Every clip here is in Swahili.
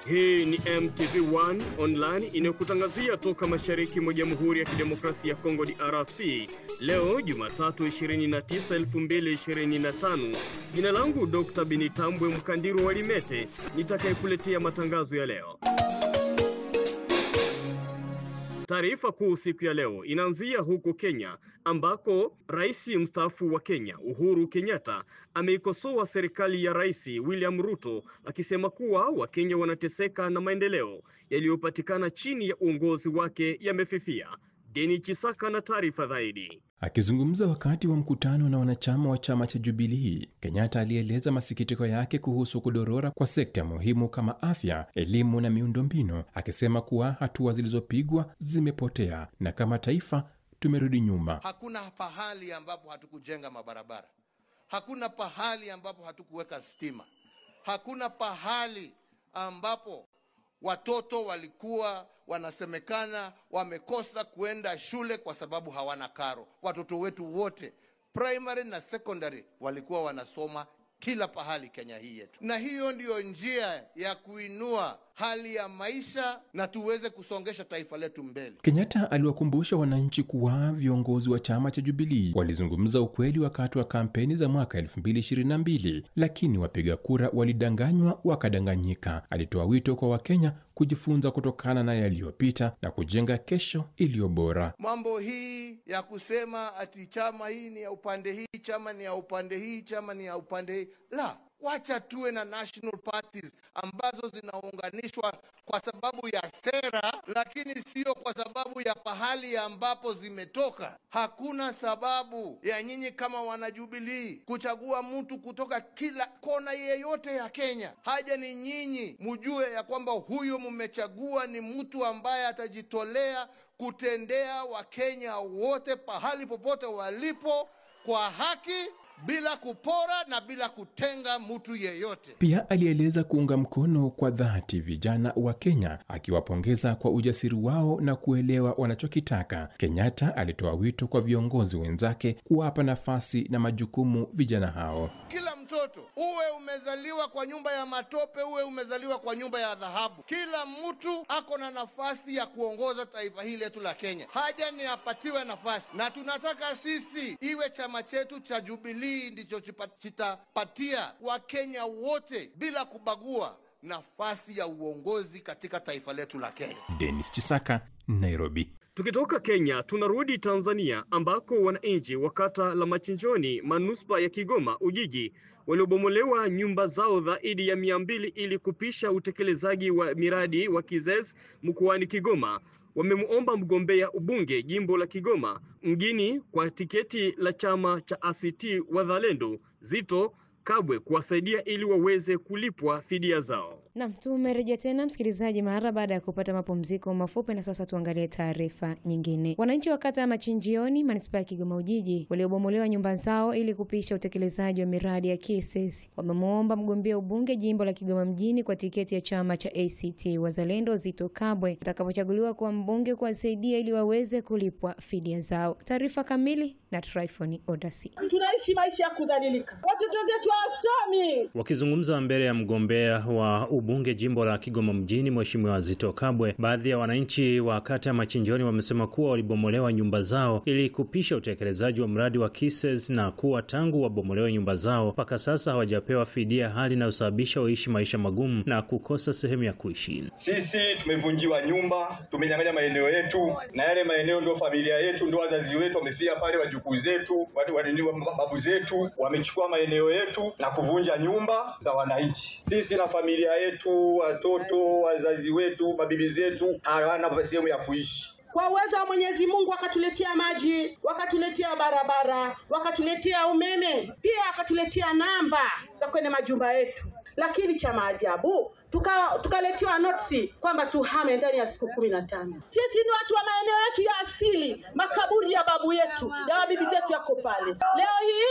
Hii ni MTV1 online inayokutangazia toka mashariki mwa Jamhuri ya Kidemokrasia ya Kongo DRC. Leo Jumatatu 29/2025. Jina langu Dr. Binitambwe Mkandiru Walimete, nitakayekuletea matangazo ya leo. Taarifa kuu siku ya leo inaanzia huko Kenya, ambako Rais mstaafu wa Kenya Uhuru Kenyatta ameikosoa serikali ya Rais William Ruto akisema kuwa Wakenya wanateseka na maendeleo yaliyopatikana chini ya uongozi wake yamefifia. Deni Chisaka na taarifa zaidi. Akizungumza wakati wa mkutano na wanachama wa chama cha Jubilee, Kenyatta alieleza masikitiko yake kuhusu kudorora kwa sekta muhimu kama afya, elimu na miundombinu, akisema kuwa hatua zilizopigwa zimepotea na kama taifa tumerudi nyuma. Hakuna pahali ambapo hatukujenga mabarabara. Hakuna pahali ambapo hatukuweka stima. Hakuna pahali ambapo watoto walikuwa wanasemekana wamekosa kuenda shule kwa sababu hawana karo. Watoto wetu wote primary na secondary walikuwa wanasoma kila pahali Kenya hii yetu. Na hiyo ndiyo njia ya kuinua hali ya maisha na tuweze kusongesha taifa letu mbele. Kenyatta aliwakumbusha wananchi kuwa viongozi wa chama cha Jubilee walizungumza ukweli wakati wa kampeni za mwaka 2022, lakini wapiga kura walidanganywa wakadanganyika. Alitoa wito kwa Wakenya kujifunza kutokana na yaliyopita na kujenga kesho iliyo bora. Mambo hii ya kusema ati chama hii ni ya upande hii, chama ni ya upande hii, chama ni ya upande hii, la, wacha tuwe na national parties ambazo zinaunganishwa kwa sababu ya sera, lakini sio kwa sababu ya pahali ambapo zimetoka. Hakuna sababu ya nyinyi kama wanajubilee kuchagua mtu kutoka kila kona yeyote ya Kenya. Haja ni nyinyi mjue ya kwamba huyo mmechagua ni mtu ambaye atajitolea kutendea Wakenya wote pahali popote walipo kwa haki, bila kupora na bila kutenga mtu yeyote. Pia alieleza kuunga mkono kwa dhati vijana wa Kenya, akiwapongeza kwa ujasiri wao na kuelewa wanachokitaka. Kenyatta alitoa wito kwa viongozi wenzake kuwapa nafasi na majukumu vijana hao. Kila mtoto, uwe umezaliwa kwa nyumba ya matope, uwe umezaliwa kwa nyumba ya dhahabu, kila mtu ako na nafasi ya kuongoza taifa hili letu la Kenya. Haja ni apatiwe nafasi, na tunataka sisi iwe chama chetu cha Jubilee ndicho chitapatia Wakenya wote bila kubagua nafasi ya uongozi katika taifa letu la Kenya. Dennis Chisaka, Nairobi. Tukitoka Kenya tunarudi Tanzania, ambako wananchi wa kata la Machinjoni manuspa ya Kigoma Ujiji waliobomolewa nyumba zao zaidi ya 200 ili kupisha utekelezaji wa miradi wa KIZES mkoani Kigoma wamemuomba mgombea ubunge jimbo la Kigoma mjini kwa tiketi la chama cha ACT Wazalendo Zitto Kabwe kuwasaidia ili waweze kulipwa fidia zao. Na tumerejea tena msikilizaji mara baada ya kupata mapumziko mafupi, na sasa tuangalie taarifa nyingine. Wananchi wa kata ya Machinjioni manispaa ya Kigoma Ujiji waliobomolewa nyumba zao ili kupisha utekelezaji wa miradi ya KIZES wamemuomba mgombea ubunge jimbo la Kigoma mjini kwa tiketi ya chama cha ACT Wazalendo Zitto Kabwe atakapochaguliwa kuwa mbunge kuwasaidia ili waweze kulipwa fidia zao. Taarifa kamili na Tryphon Odasi. Tunaishi maisha ya kudhalilika. Watoto wetu hawasomi. Wakizungumza mbele ya mgombea wa ubunge jimbo la Kigoma mjini Mheshimiwa Zitto Kabwe, baadhi ya wananchi wa kata ya Machinjoni wamesema kuwa walibomolewa nyumba zao ili kupisha utekelezaji wa mradi wa KIZES na kuwa tangu wabomolewe nyumba zao mpaka sasa hawajapewa fidia, hali inayosababisha waishi maisha magumu na kukosa sehemu ya kuishi. Sisi tumevunjiwa nyumba, tumenyang'anya maeneo yetu, na yale maeneo ndio familia yetu, ndio wazazi wetu wamefia pale, wajukuu zetu, babu zetu wamechukua maeneo yetu na kuvunja nyumba za wananchi. Sisi na familia yetu, watoto, wazazi wetu, mabibi zetu hawana sehemu ya kuishi. Kwa uwezo wa Mwenyezi Mungu wakatuletea maji, wakatuletea barabara, wakatuletea umeme, pia wakatuletea namba za kwenye majumba yetu. Lakini cha maajabu tukaletewa notisi kwamba tuhame ndani ya siku 15. Sisi ni watu wa maeneo yetu ya asili, makaburi ya babu yetu, ya bibi zetu yako pale. Leo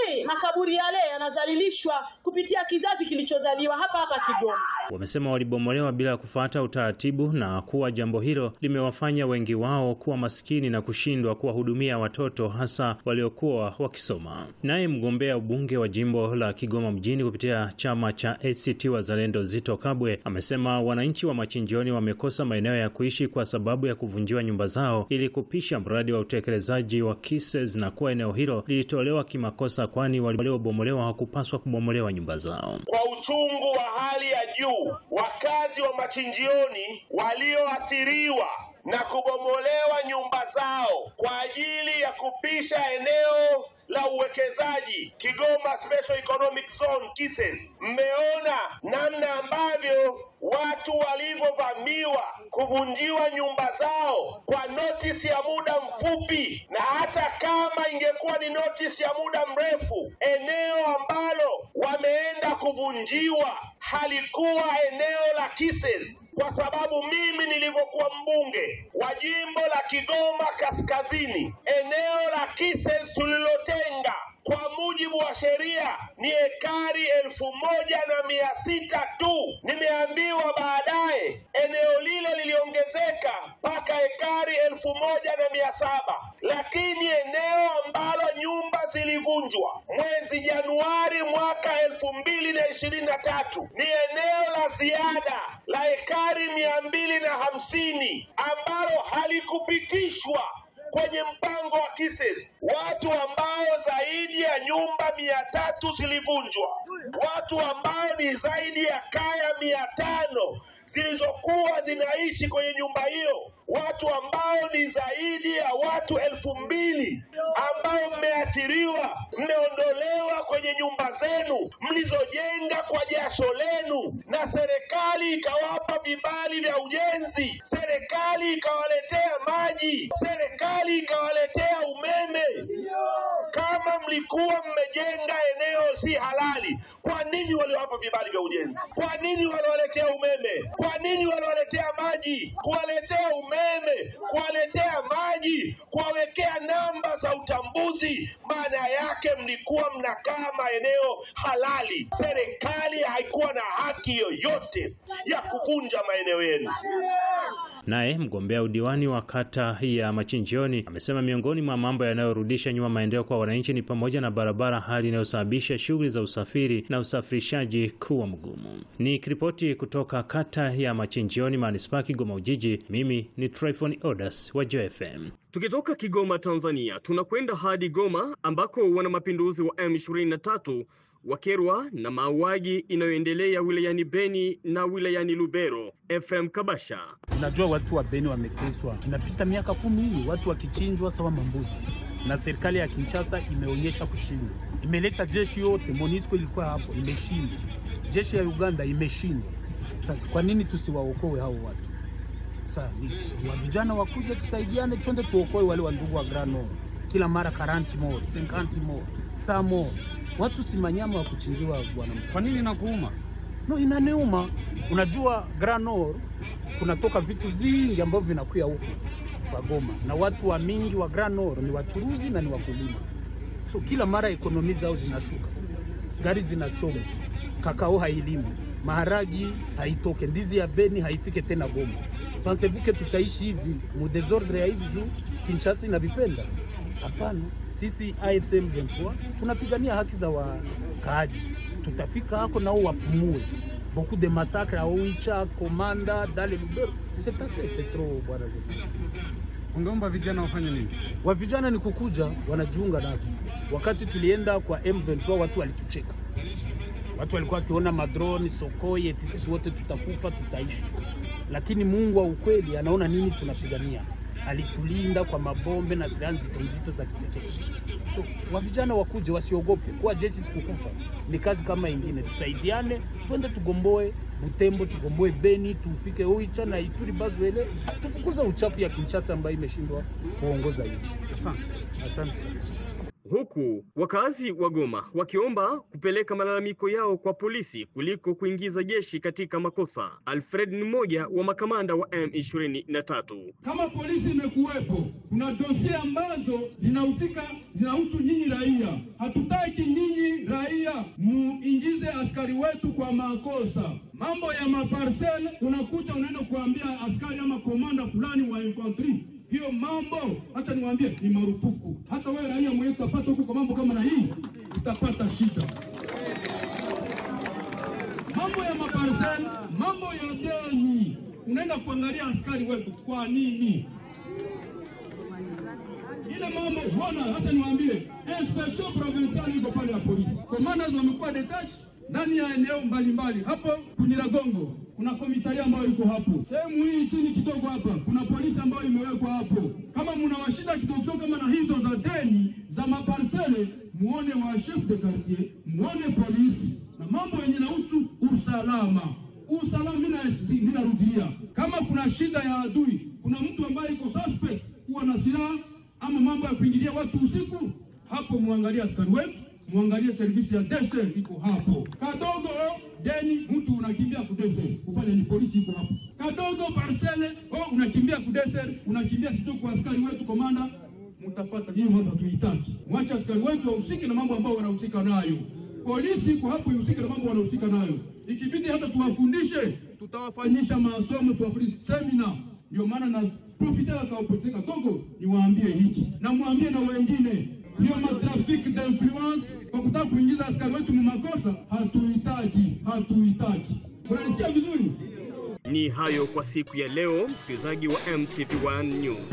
hii makaburi yale yanazalilishwa kupitia kizazi kilichozaliwa hapa Kigoma. Wamesema walibomolewa bila kufuata utaratibu na kuwa jambo hilo limewafanya wengi wao kuwa maskini na kushindwa kuwahudumia watoto hasa waliokuwa wakisoma. Naye mgombea ubunge wa jimbo la Kigoma mjini kupitia chama cha ACT ACT Wazalendo Zitto Kabwe amesema wananchi wa Machinjioni wamekosa maeneo ya kuishi kwa sababu ya kuvunjiwa nyumba zao ili kupisha mradi wa utekelezaji wa KISES, na kuwa eneo hilo lilitolewa kimakosa kwani waliobomolewa hawakupaswa kubomolewa nyumba zao. Kwa uchungu wa hali ya juu, wakazi wa Machinjioni walioathiriwa na kubomolewa nyumba zao kwa ajili ya kupisha eneo la uwekezaji Kigoma Special Economic Zone KISES, mmeona namna ambavyo watu walivyovamiwa, kuvunjiwa nyumba zao kwa notisi ya muda mfupi, na hata kama ingekuwa ni notisi ya muda mrefu, eneo ambalo wameenda kuvunjiwa halikuwa eneo la KISES, kwa sababu mimi nilivyokuwa mbunge wa jimbo la Kigoma Kaskazini, eneo la KISES tulilotenga kwa mujibu wa sheria ni ekari 1,600 tu. Nimeambiwa baadaye eneo lile liliongezeka mpaka ekari 1,700, lakini eneo ambalo nyumba zilivunjwa mwezi Januari mwaka 2023 ni eneo la ziada la ekari 250 ambalo halikupitishwa kwenye mpango wa KISES. Watu ambao zaidi ya nyumba 300 zilivunjwa, watu ambao ni zaidi ya kaya 500 zilizokuwa zinaishi kwenye nyumba hiyo, watu ambao ni zaidi ya watu 2,000 ambao mmeathiriwa, mmeondolewa kwenye nyumba zenu mlizojenga kwa jasho lenu, na serikali ikawapa vibali vya ujenzi, serikali ikawaletea maji, serikali ikawaletea umeme. Kama mlikuwa mmejenga eneo si halali, kwa nini waliwapa vibali vya ujenzi? Kwa nini waliwaletea umeme? Kwa nini waliwaletea maji? Kuwaletea umeme, kuwaletea maji, kuwawekea namba za utambuzi, maana yake mlikuwa mnakaa maeneo halali. Serikali haikuwa na haki yoyote ya kuvunja maeneo yenu. Naye mgombea udiwani wa kata ya Machinjioni amesema miongoni mwa mambo yanayorudisha nyuma maendeleo kwa wananchi ni pamoja na barabara, hali inayosababisha shughuli za usafiri na usafirishaji kuwa mgumu. Ni kiripoti kutoka kata ya Machinjioni, manispaa Kigoma Ujiji. Mimi ni Tryphon Odas wa JFM. Tukitoka Kigoma Tanzania, tunakwenda hadi Goma ambako wana mapinduzi wa M23 wakerwa na mauaji inayoendelea wilayani Beni na wilayani Lubero. FM Kabasha. Unajua watu wa Beni wameteswa. Inapita miaka 10 watu wakichinjwa sawa mambuzi. Na serikali ya Kinshasa imeonyesha kushindwa. Imeleta jeshi yote, MONUSCO ilikuwa hapo, imeshindwa. Jeshi ya Uganda imeshindwa. Sasa kwa nini tusiwaokoe hao watu? Sasa wa vijana wakuja tusaidiane, twende tuokoe wale wa ndugu wa Grano. Kila mara 40 more, 50 more, samo. Watu si manyama wa kuchinjiwa bwana. Kwa nini inakuuma? No, inaniuma. Unajua Granor kunatoka vitu vingi ambavyo vinakuja huko kwa Goma, na watu wa mingi wa Granor ni wachuruzi na ni wakulima. So kila mara ekonomi zao zinashuka, gari zinachoma, kakao hailimu, maharagi haitoke, ndizi ya Beni haifike tena Goma. Pensez-vous que tutaishi hivi mu desordre ya hivi juu Kinshasa inavipenda? Hapana, sisi AFC M23 tunapigania haki za wakaaji. Tutafika hako nao wapumue. Beaucoup de massacres à Oicha, Komanda, Dale Lubero. C'est assez, c'est trop bwana. Ungeomba vijana wafanye nini? Wa vijana ni kukuja, wanajiunga nasi. Wakati tulienda kwa M23 watu walitucheka. Watu walikuwa wakiona madroni, Sokoi, eti sisi wote tutakufa, tutaishi. Lakini Mungu wa ukweli anaona nini tunapigania. Alitulinda kwa mabombe na silaha nzito za kisekeli. So, wa vijana wakuje, wasiogope. Kwa jeshi sikukufa. Ni kazi kama ingine. Tusaidiane, twende tugomboe Butembo, tugomboe Beni, tufike Oicha na Ituri Bazwele. Tufukuza uchafu ya Kinshasa ambayo imeshindwa kuongoza nchi. Asante sana. Huku wakazi wa Goma wakiomba kupeleka malalamiko yao kwa polisi kuliko kuingiza jeshi katika makosa. Alfred ni mmoja wa makamanda wa M23. Kama polisi imekuwepo, kuna dosia ambazo zinahusu nyinyi raia. Hatutaki nyinyi raia muingize askari wetu kwa makosa. Mambo ya maparcel, unakuja unaenda kuambia askari ama komanda fulani wa infantry, hiyo mambo hata niwaambie ni marufuku. Hata wewe raia mwenyewe utapata huko kwa mambo kama na hii, utapata shida. mambo ya maparcel, mambo ya deni. Unaenda kuangalia askari wetu kwa nini? Ile mambo hona, hata niwaambie, inspection provinciale iko pale ya polisi. Commanders wamekuwa detached ndani ya eneo mbalimbali. Hapo Kunyiragongo kuna komisaria ambayo iko hapo. Sehemu hii chini kidogo hapa kuna polisi ambayo imewekwa hapo. Kama mna washida kidogo kama na hizo za deni za maparcele, muone wa chef de quartier, muone polisi na mambo yenye inahusu usalama. Usalama mimi narudia. Kama kuna shida ya adui, kuna mtu ambaye iko suspect kuwa na silaha ama mambo ya kuingilia watu usiku, hapo muangalie askari wetu, muangalie servisi ya DSR iko hapo. Kadogo deni mtu unakimbia ku DSR, kufanya ni polisi iko hapo. Kadogo parcele unakimbia ku DSR, unakimbia sio kwa askari wetu komanda, mtapata hiyo mambo tuitaki. Mwacha askari wetu wahusike na mambo ambayo wanahusika nayo. Polisi iko hapo ihusike na mambo wanahusika nayo. Ikibidi hata tuwafundishe, tutawafanyisha masomo, tuwafundishe seminar. Ndio maana na profita akaopoteka dogo niwaambie hiki. Na muambie na wengine, hiyo matrafiki de influence kwa kutaka kuingiza askari wetu makosa hatuitaki. Unasikia vizuri? Ni hayo kwa siku ya leo, msikilizaji wa MTV1 News.